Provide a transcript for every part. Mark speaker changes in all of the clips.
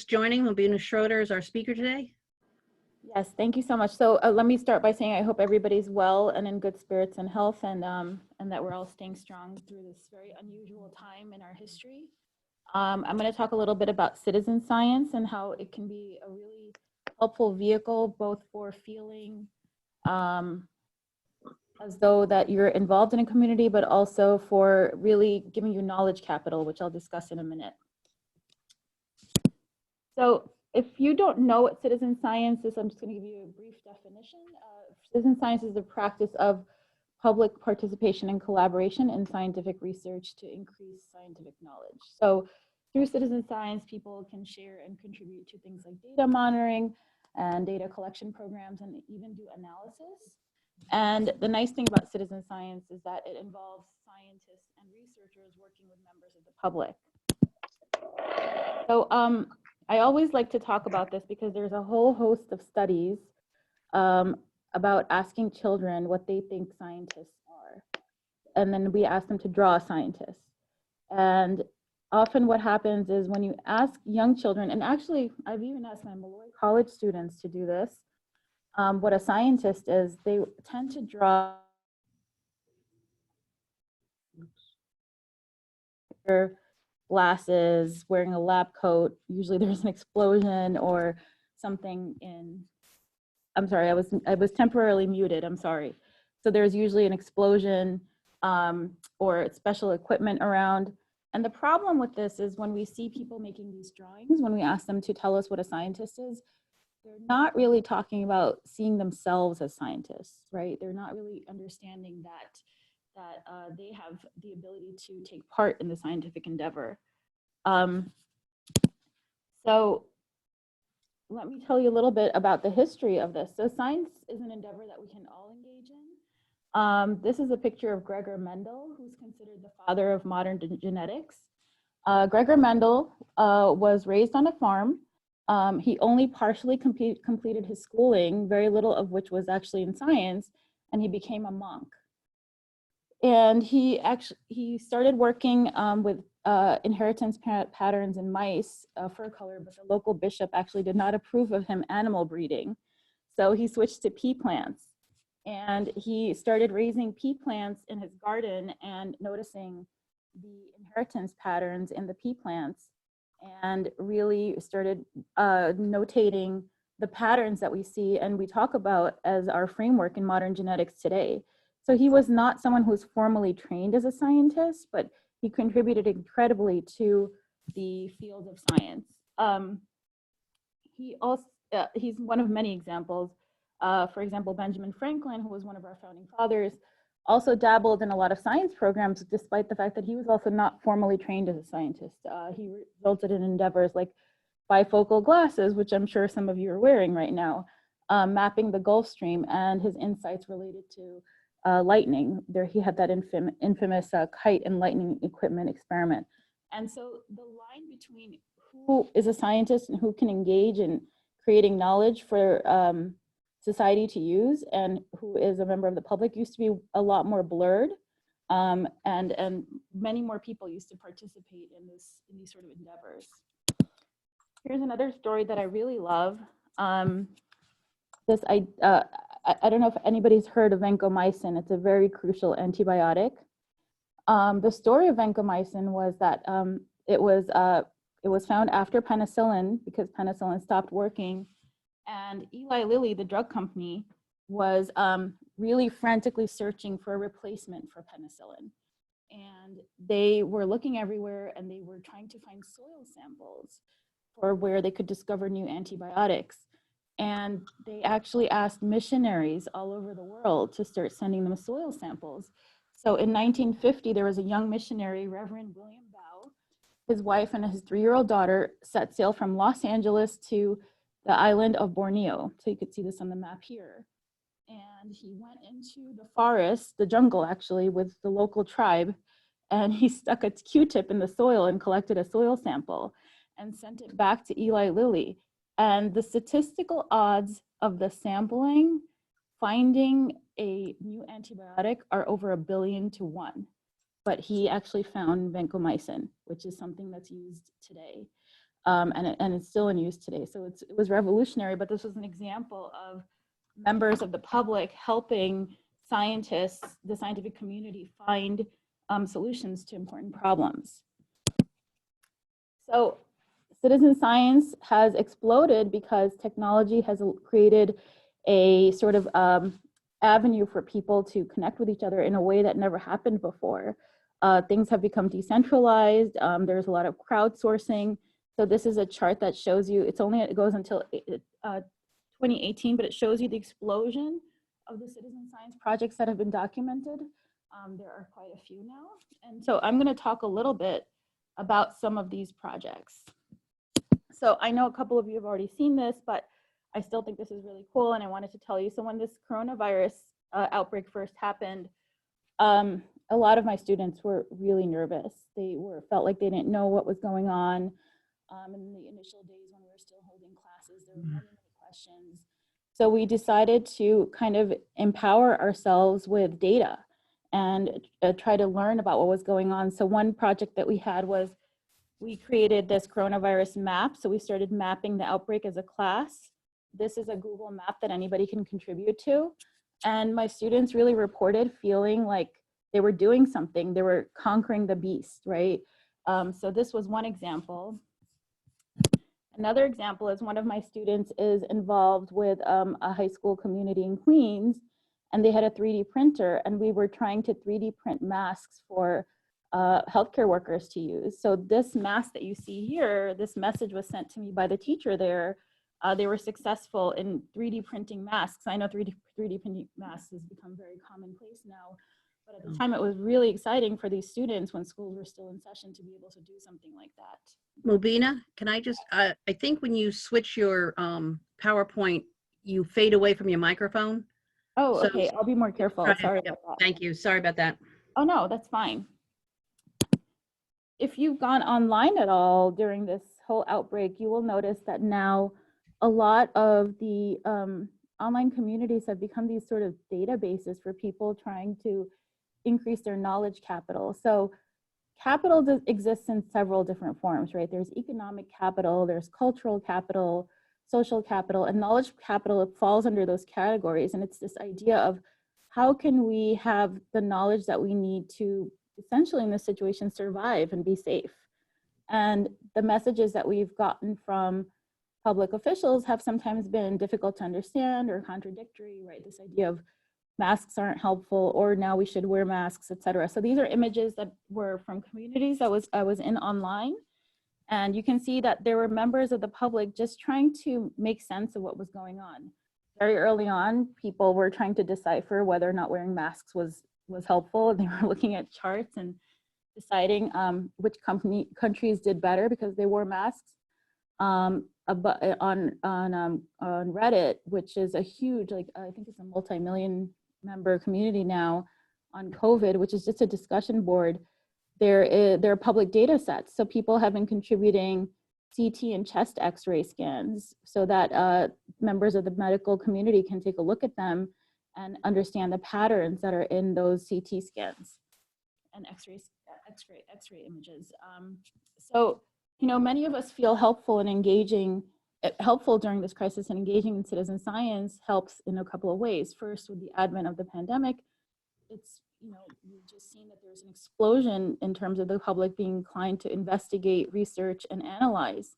Speaker 1: Joining Mubina Schroeder as our speaker today.
Speaker 2: Yes, thank you so much. So let me start by saying I hope everybody's well and in good spirits and health, and that we're all staying strong through this very unusual time in our history. I'm going to talk a little bit about citizen science and how it can be a really helpful vehicle both for feeling as though that you're involved in a community, but also for really giving you knowledge capital, which I'll discuss in a minute. So if you don't know what citizen science is, I'm just going to give you a brief definition. Citizen science is the practice of public participation and collaboration in scientific research to increase scientific knowledge. So through citizen science, people can share and contribute to things like data monitoring and data collection programs, and even do analysis. And the nice thing about citizen science is that it involves scientists and researchers working with members of the public. So I always like to talk about this because there's a whole host of studies about asking children what they think scientists are. And then we ask them to draw a scientist. And often what happens is when you ask young children, and actually I've even asked my Molloy college students to do this, what a scientist is, they tend to draw glasses, wearing a lab coat. Usually there's an explosion or something in, I'm sorry, I was temporarily muted, I'm sorry. So there's usually an explosion or special equipment around. And the problem with this is when we see people making these drawings, when we ask them to tell us what a scientist is, they're not really talking about seeing themselves as scientists, right? They're not really understanding that they have the ability to take part in the scientific endeavor. So let me tell you a little bit about the history of this. So science is an endeavor that we can all engage in. This is a picture of Gregor Mendel, who's considered the father of modern genetics. Gregor Mendel was raised on a farm. He only partially completed his schooling, very little of which was actually in science, and he became a monk. And he started working with inheritance patterns in mice, fur color, but the local bishop actually did not approve of him animal breeding. So he switched to pea plants, and he started raising pea plants in his garden and noticing the inheritance patterns in the pea plants, and really started notating the patterns that we see and we talk about as our framework in modern genetics today. So he was not someone who was formally trained as a scientist, but he contributed incredibly to the field of science. He's one of many examples. For example, Benjamin Franklin, who was one of our founding fathers, also dabbled in a lot of science programs, despite the fact that he was also not formally trained as a scientist. He resulted in endeavors like bifocal glasses, which I'm sure some of you are wearing right now, mapping the Gulf Stream, and his insights related to lightning. There he had that infamous kite and lightning equipment experiment. And so the line between who is a scientist and who can engage in creating knowledge for society to use and who is a member of the public used to be a lot more blurred. And many more people used to participate in these sort of endeavors. Here's another story that I really love. I don't know if anybody's heard of vancomycin. It's a very crucial antibiotic. The story of vancomycin was that it was found after penicillin because penicillin stopped working, and Eli Lilly, the drug company, was really frantically searching for a replacement for penicillin. And they were looking everywhere, and they were trying to find soil samples for where they could discover new antibiotics. And they actually asked missionaries all over the world to start sending them soil samples. So in 1950, there was a young missionary, Reverend William Bow. His wife and his 3-year-old daughter set sail from Los Angeles to the island of Borneo. So you could see this on the map here. And he went into the forest, the jungle actually, with the local tribe, and he stuck a Q-tip in the soil and collected a soil sample and sent it back to Eli Lilly. And the statistical odds of the sampling finding a new antibiotic are over 1 billion to 1. But he actually found vancomycin, which is something that's used today. and it's still in use today. So it was revolutionary, but this was an example of members of the public helping scientists, the scientific community, find solutions to important problems. So citizen science has exploded because technology has created a sort of avenue for people to connect with each other in a way that never happened before. Things have become decentralized. There's a lot of crowdsourcing. So this is a chart that shows you, it goes until 2018, but it shows you the explosion of the citizen science projects that have been documented. There are quite a few now. And so I'm going to talk a little bit about some of these projects. So I know a couple of you have already seen this, but I still think this is really cool, and I wanted to tell you. So when this coronavirus outbreak first happened, a lot of my students were really nervous. They felt like they didn't know what was going on. In the initial days when we were still holding classes, there were many, many questions. So we decided to kind of empower ourselves with data and try to learn about what was going on. So one project that we had was we created this coronavirus map. So we started mapping the outbreak as a class. This is a Google map that anybody can contribute to. And my students really reported feeling like they were doing something. They were conquering the beast, right? So this was one example. Another example is one of my students is involved with a high school community in Queens, and they had a 3D printer, and we were trying to 3D print masks for healthcare workers to use. So this mask that you see here, this message was sent to me by the teacher there. They were successful in 3D printing masks. I know 3D printing masks has become very commonplace now, but at the time it was really exciting for these students when schools were still in session to be able to do something like that.
Speaker 1: Mubina, can I just, I think when you switch your PowerPoint, you fade away from your microphone.
Speaker 2: Oh,
Speaker 1: So
Speaker 2: okay, I'll be more careful. Sorry about that.
Speaker 1: Thank you, sorry about that.
Speaker 2: Oh no, that's fine. If you've gone online at all during this whole outbreak, you will notice that now a lot of the online communities have become these sort of databases for people trying to increase their knowledge capital. So capital exists in several different forms, right? There's economic capital, there's cultural capital, social capital, and knowledge capital. It falls under those categories. And it's this idea of how can we have the knowledge that we need to essentially in this situation survive and be safe. And the messages that we've gotten from public officials have sometimes been difficult to understand or contradictory, right? This idea of masks aren't helpful, or now we should wear masks, etc. So these are images that were from communities that I was in online. And you can see that there were members of the public just trying to make sense of what was going on. Very early on, people were trying to decipher whether or not wearing masks was helpful. They were looking at charts and deciding which countries did better because they wore masks. On Reddit, which is a huge, like I think it's a multi-million member community now on COVID, which is just a discussion board. There are public data sets. So people have been contributing CT and chest X-ray scans so that members of the medical community can take a look at them and understand the patterns that are in those CT scans and X-ray images. So, you know, many of us feel helpful during this crisis, and engaging in citizen science helps in a couple of ways. First, with the advent of the pandemic, it's, you know, we've just seen that there's an explosion in terms of the public being inclined to investigate, research, and analyze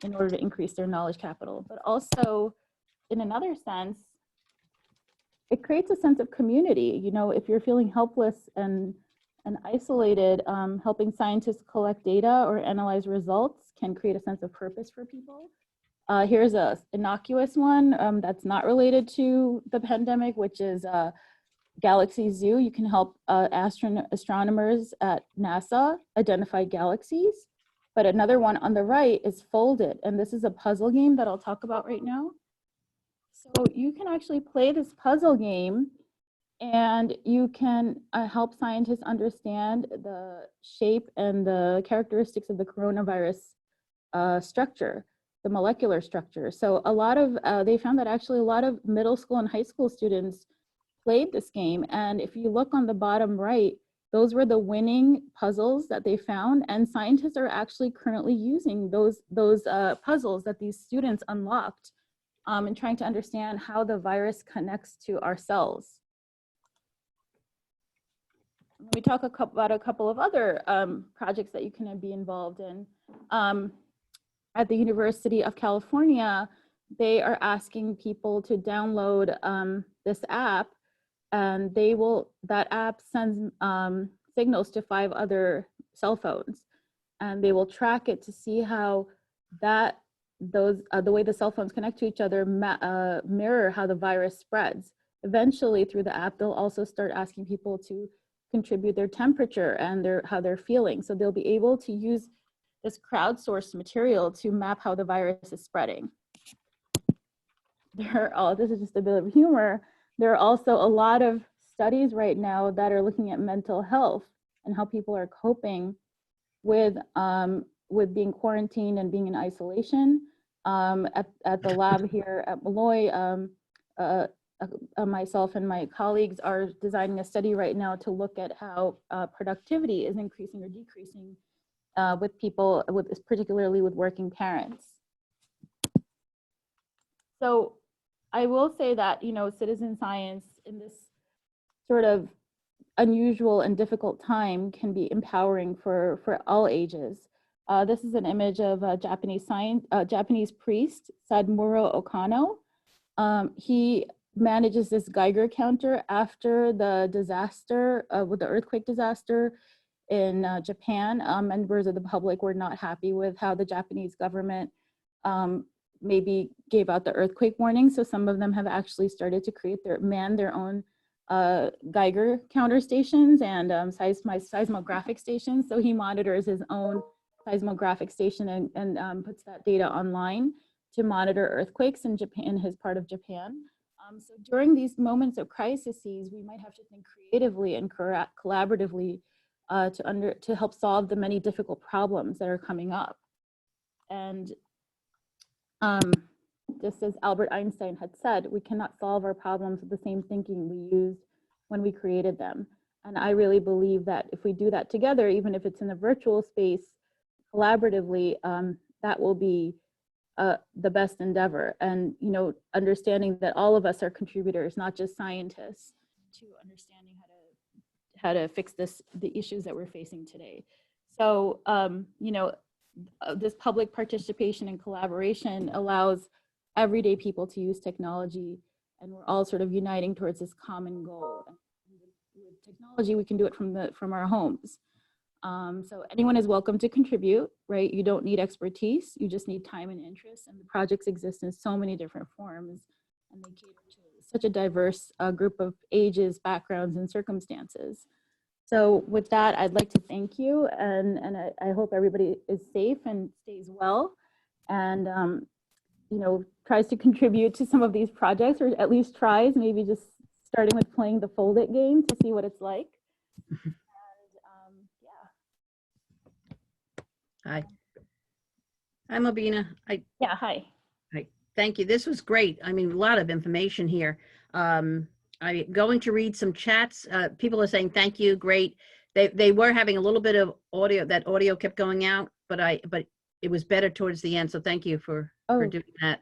Speaker 2: in order to increase their knowledge capital. But also, in another sense, it creates a sense of community. You know, if you're feeling helpless and isolated, helping scientists collect data or analyze results can create a sense of purpose for people. Here's a innocuous one that's not related to the pandemic, which is Galaxy Zoo. You can help astronomers at NASA identify galaxies. But another one on the right is Folded, and this is a puzzle game that I'll talk about right now. So you can actually play this puzzle game, and you can help scientists understand the shape and the characteristics of the coronavirus structure, the molecular structure. So a lot of, they found that actually a lot of middle school and high school students played this game. And if you look on the bottom right, those were the winning puzzles that they found, and scientists are actually currently using those puzzles that these students unlocked and trying to understand how the virus connects to our cells. Let me talk about a couple of other projects that you can be involved in. At the University of California, they are asking people to download this app, and that app sends signals to 5 other cell phones, and they will track it to see how the way the cell phones connect to each other mirror how the virus spreads. Eventually, through the app, they'll also start asking people to contribute their temperature and how they're feeling. So they'll be able to use this crowdsourced material to map how the virus is spreading. This is just a bit of humor. There are also a lot of studies right now that are looking at mental health and how people are coping with being quarantined and being in isolation. At the lab here at Molloy, myself and my colleagues are designing a study right now to look at how productivity is increasing or decreasing with people, particularly with working parents. So I will say that, citizen science in this sort of unusual and difficult time can be empowering for all ages. This is an image of a Japanese priest, Sadmuro Okano. He manages this Geiger counter after the disaster, with the earthquake disaster in Japan. Members of the public were not happy with how the Japanese government maybe gave out the earthquake warning. So some of them have actually started to man their own Geiger counter stations and seismographic stations. So he monitors his own seismographic station and puts that data online to monitor earthquakes in Japan, in his part of Japan. So during these moments of crises, we might have to think creatively and collaboratively to help solve the many difficult problems that are coming up. And just as Albert Einstein had said, we cannot solve our problems with the same thinking we used when we created them. And I really believe that if we do that together, even if it's in a virtual space, collaboratively, that will be the best endeavor. And understanding that all of us are contributors, not just scientists, to understanding how to fix the issues that we're facing today. So this public participation and collaboration allows everyday people to use technology, and we're all sort of uniting towards this common goal. With technology, we can do it from our homes. So anyone is welcome to contribute, right? You don't need expertise, you just need time and interest, and the projects exist in so many different forms, and they cater to such a diverse group of ages, backgrounds, and circumstances. So with that, I'd like to thank you, and I hope everybody is safe and stays well, and tries to contribute to some of these projects, or at least tries, maybe just starting with playing the Fold It game to see what it's like. And yeah.
Speaker 1: Hi. Hi, Mubina.
Speaker 2: Yeah, hi.
Speaker 1: Hi. Thank you. This was great. I mean, a lot of information here. I'm going to read some chats. People are saying thank you. Great. They were having a little bit of audio. That audio kept going out, but it was better towards the end. So thank you for doing that.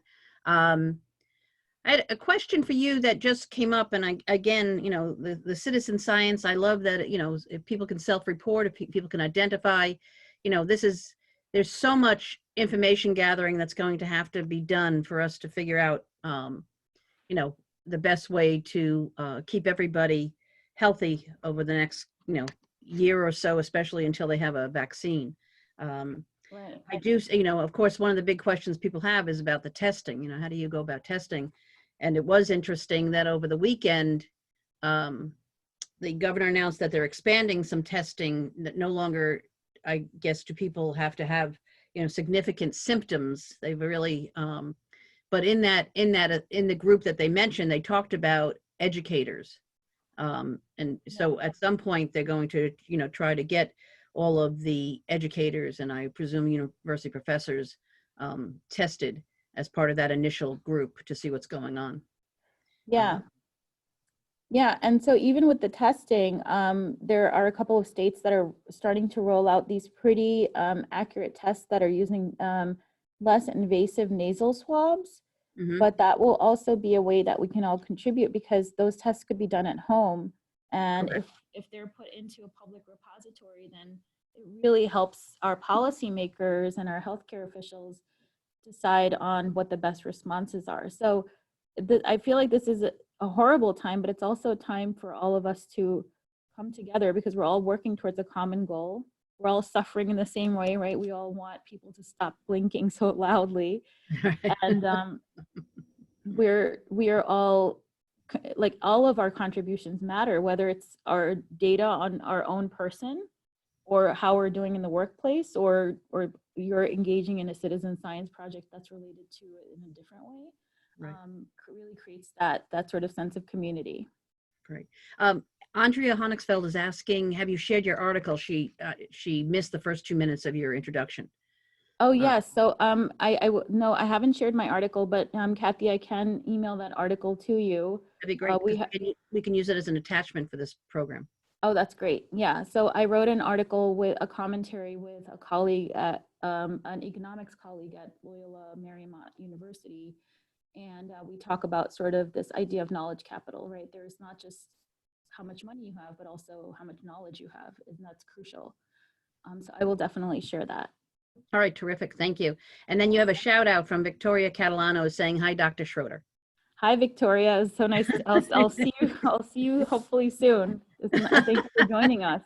Speaker 1: I had a question for you that just came up, and again, the citizen science. I love that. If people can self-report, if people can identify, there's so much information gathering that's going to have to be done for us to figure out, the best way to keep everybody healthy over the next, year or so, especially until they have a vaccine.
Speaker 2: Right.
Speaker 1: I do, of course, one of the big questions people have is about the testing. How do you go about testing? And it was interesting that over the weekend, the governor announced that they're expanding some testing, that no longer, I guess, do people have to have, significant symptoms. They've really, but in the group that they mentioned, they talked about educators. And so at some point they're going to, try to get all of the educators, and I presume university professors, tested as part of that initial group to see what's going on.
Speaker 2: Yeah. Yeah, and so even with the testing, there are a couple of states that are starting to roll out these pretty accurate tests that are using less invasive nasal swabs.
Speaker 1: Hmm.
Speaker 2: But that will also be a way that we can all contribute, because those tests could be done at home. And
Speaker 1: Correct.
Speaker 2: if they're put into a public repository, then it really helps our policymakers and our healthcare officials decide on what the best responses are. So I feel like this is a horrible time, but it's also a time for all of us to come together, because we're all working towards a common goal. We're all suffering in the same way, right? We all want people to stop blinking so loudly. And we are all, like, all of our contributions matter, whether it's our data on our own person, or how we're doing in the workplace, or you're engaging in a citizen science project that's related to it in a different way.
Speaker 1: Right.
Speaker 2: Really creates that sort of sense of community.
Speaker 1: Great. Andrea Honigsfeld is asking, have you shared your article? She missed the first 2 minutes of your introduction.
Speaker 2: Oh
Speaker 1: Uh,
Speaker 2: yes, so no, I haven't shared my article, but Kathy, I can email that article to you.
Speaker 1: That'd be great,
Speaker 2: We
Speaker 1: because we can use it as an attachment for this program.
Speaker 2: Oh, that's great. Yeah. So I wrote an article with a commentary with a colleague at an economics colleague at Loyola Marymount University. And we talk about sort of this idea of knowledge capital, right? There's not just how much money you have, but also how much knowledge you have, and that's crucial. So I will definitely share that.
Speaker 1: All right, terrific. Thank you. And then you have a shout out from Victoria Catalano saying, hi, Dr. Schroeder.
Speaker 2: Hi, Victoria. It's so nice. I'll see you. I'll see you hopefully soon. Thank you for joining us.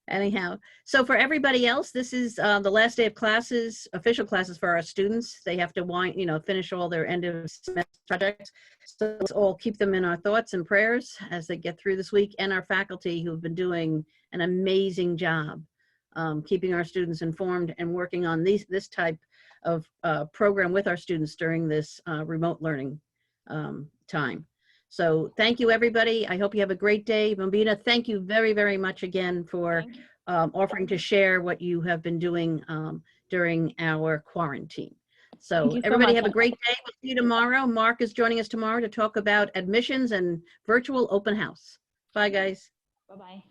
Speaker 1: Anyhow, so for everybody else, this is the last day of classes, official classes for our students. They have to finish all their end of semester projects. So let's all keep them in our thoughts and prayers as they get through this week, and our faculty who've been doing an amazing job keeping our students informed and working on this type of program with our students during this remote learning time. So thank you, everybody. I hope you have a great day. Mubina, thank you very, very much again for offering to share what you have been doing during our quarantine. So everybody have a great day. We'll see you tomorrow. Mark is joining us tomorrow to talk about admissions and virtual open house. Bye, guys.
Speaker 2: Bye-bye.